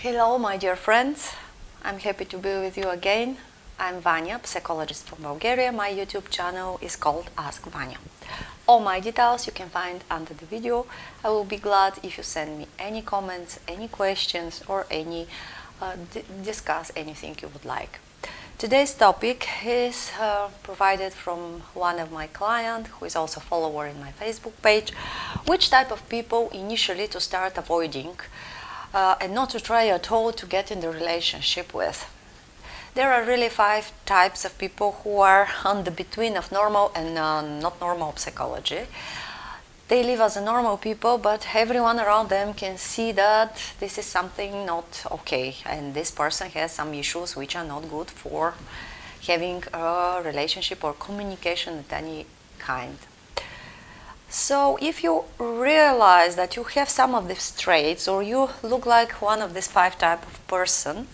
Hello, my dear friends. I'm happy to be with you again. I'm Vanya, psychologist from Bulgaria. My YouTube channel is called Ask Vanya. All my details you can find under the video. I will be glad if you send me any comments, any questions, or discuss anything you would like. Today's topic is provided from one of my clients, who is also a follower in my Facebook page. Which type of people initially to start avoiding and not to try at all to get in the relationship with? There are really 5 types of people who are on the between of normal and not normal psychology. They live as a normal people, but everyone around them can see that this is something not okay, and this person has some issues which are not good for having a relationship or communication of any kind. So if you realize that you have some of these traits, or you look like one of these 5 type of person,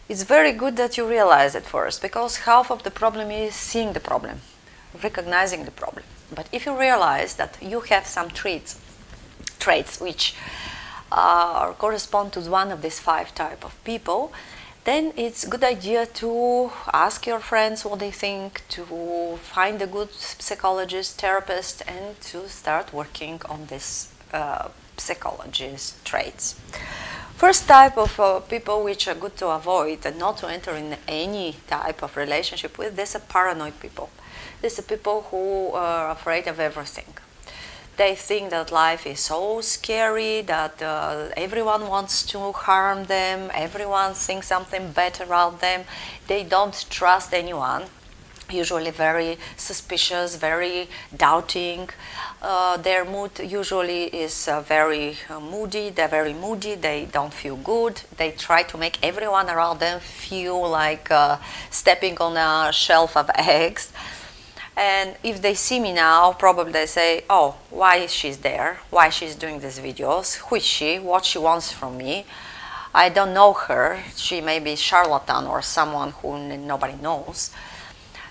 it's very good that you realize it first, because half of the problem is seeing the problem, recognizing the problem. But if you realize that you have some traits which correspond to one of these 5 type of people, then it's a good idea to ask your friends what they think, to find a good psychologist, therapist, and to start working on this psychologist traits. First type of people which are good to avoid and not to enter in any type of relationship with, these are paranoid people. These are people who are afraid of everything. They think that life is so scary, that everyone wants to harm them, everyone thinks something bad about them. They don't trust anyone, usually very suspicious, very doubting. Their mood usually is very moody. They're very moody, they don't feel good. They try to make everyone around them feel like stepping on a shelf of eggs. And if they see me now, probably they say, oh, why is she there? Why she's doing these videos? Who is she? What she wants from me? I don't know her. She may be a charlatan or someone who nobody knows.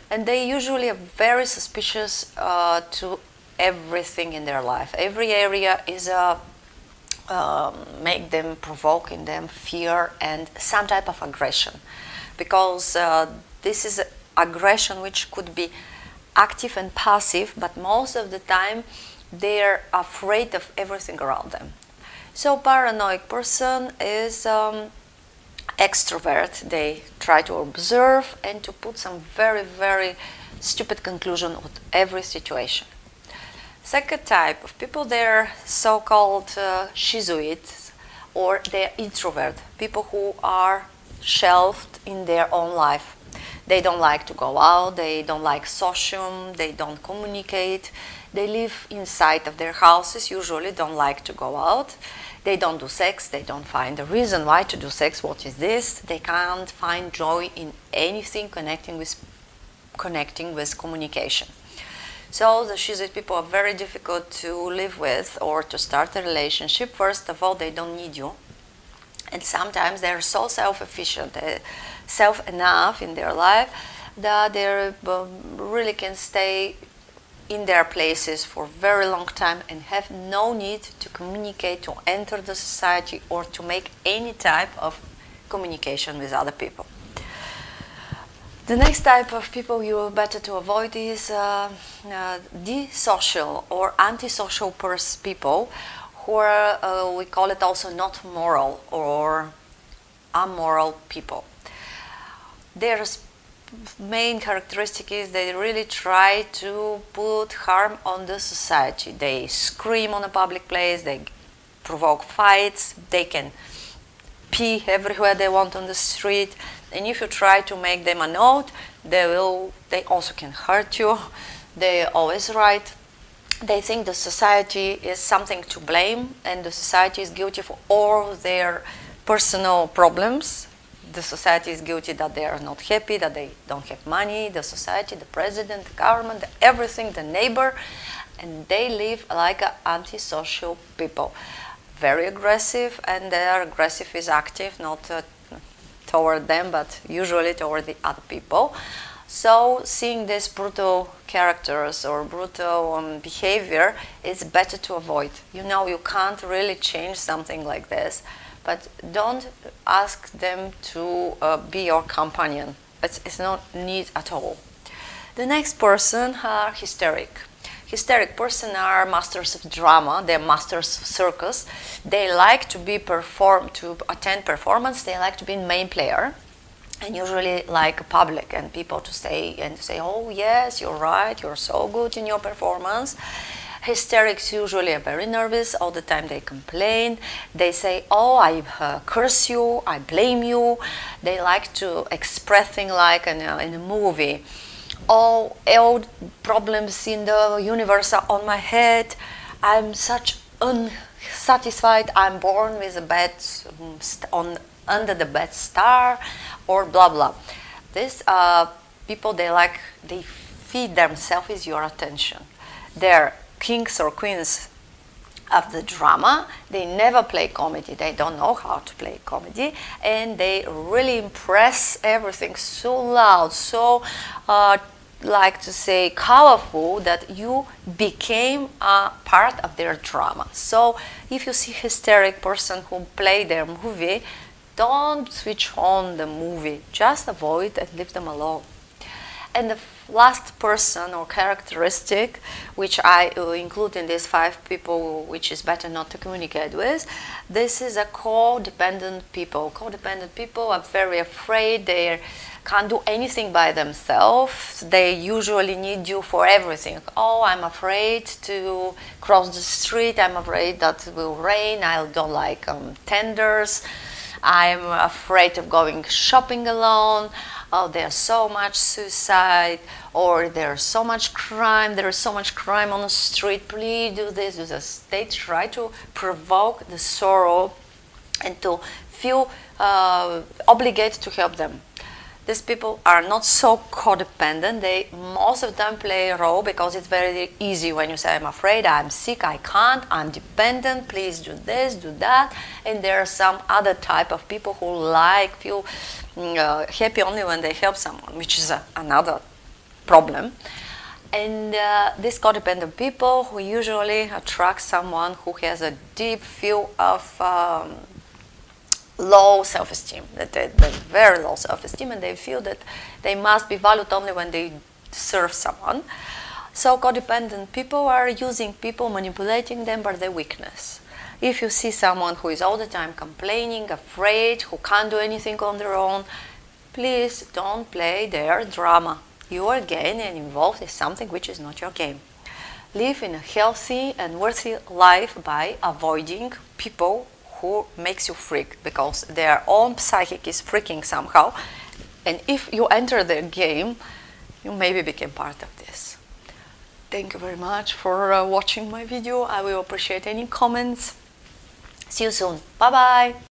And they usually are very suspicious to everything in their life. Every area is make them, provoke in them fear and some type of aggression. Because this is aggression which could be active and passive, but most of the time they're afraid of everything around them. So paranoid person is extrovert. They try to observe and to put some very, very stupid conclusion on every situation. Second type of people, they're so-called Shizuites, or they're introvert, people who are shelved in their own life. They don't like to go out, they don't like social, they don't communicate, they live inside of their houses, usually don't like to go out, they don't do sex, they don't find a reason why to do sex, what is this, they can't find joy in anything connecting with communication. So the Shizu people are very difficult to live with or to start a relationship. First of all, they don't need you. And sometimes they're so self-efficient, self-enough in their life that they really can stay in their places for a very long time and have no need to communicate, to enter the society, or to make any type of communication with other people. The next type of people you better to avoid is Antisocial or antisocial people, who are, we call it also not moral or amoral people. Their main characteristic is they really try to put harm on the society. They scream on a public place, they provoke fights, they can pee everywhere they want on the street, and if you try to make them a note, they also can hurt you. They're always right. They think the society is something to blame, and the society is guilty for all their personal problems. The society is guilty that they are not happy, that they don't have money, the society, the president, the government, everything, the neighbor, and they live like antisocial people. Very aggressive, and their aggressive is active, not toward them, but usually toward the other people. So seeing these brutal characters or brutal behavior, it's better to avoid. You know, you can't really change something like this but don't ask them to be your companion. It's no need at all. The next person are hysteric. Hysteric person are masters of drama. They're masters of circus. They like to attend performance. They like to be main player, and usually like public and people to say, oh yes, you're right, you're so good in your performance. Hysterics usually are very nervous. All the time they complain. They say, oh, I curse you, I blame you. They like to express things like in a movie. All problems in the universe are on my head. I'm such unsatisfied. I'm born with a bad under the bad star, or blah blah. These people, they feed themselves with your attention. They're kings or queens of the drama. They never play comedy. They don't know how to play comedy, and they really impress everything so loud, so like to say colorful, that you became a part of their drama. So if you see hysteric person who play their movie, don't switch on the movie. Just avoid and leave them alone. And the last person or characteristic, which I include in these 5 people, which is better not to communicate with, this is a codependent people. Codependent people are very afraid. They can't do anything by themselves. They usually need you for everything. Oh, I'm afraid to cross the street. I'm afraid that it will rain. I don't like tenders. I'm afraid of going shopping alone. Oh, there's so much suicide, or there's so much crime. There is so much crime on the street. Please do this, do this. They try to provoke the sorrow and to feel obligated to help them. These people are not so codependent. Most of them play a role because it's very easy when you say, I'm afraid, I'm sick, I can't, I'm dependent, please do this, do that. And there are some other type of people who feel happy only when they help someone, which is another problem. And these codependent people who usually attract someone who has a deep feel of low self-esteem, that they're very low self-esteem, and they feel that they must be valued only when they serve someone. So codependent people are using people, manipulating them by their weakness. If you see someone who is all the time complaining, afraid, who can't do anything on their own, please don't play their drama. You are getting involved in something which is not your game. Live in a healthy and worthy life by avoiding people who makes you freak, because their own psychic is freaking somehow, and if you enter their game, you maybe become part of this. Thank you very much for watching my video. I will appreciate any comments. See you soon. Bye bye.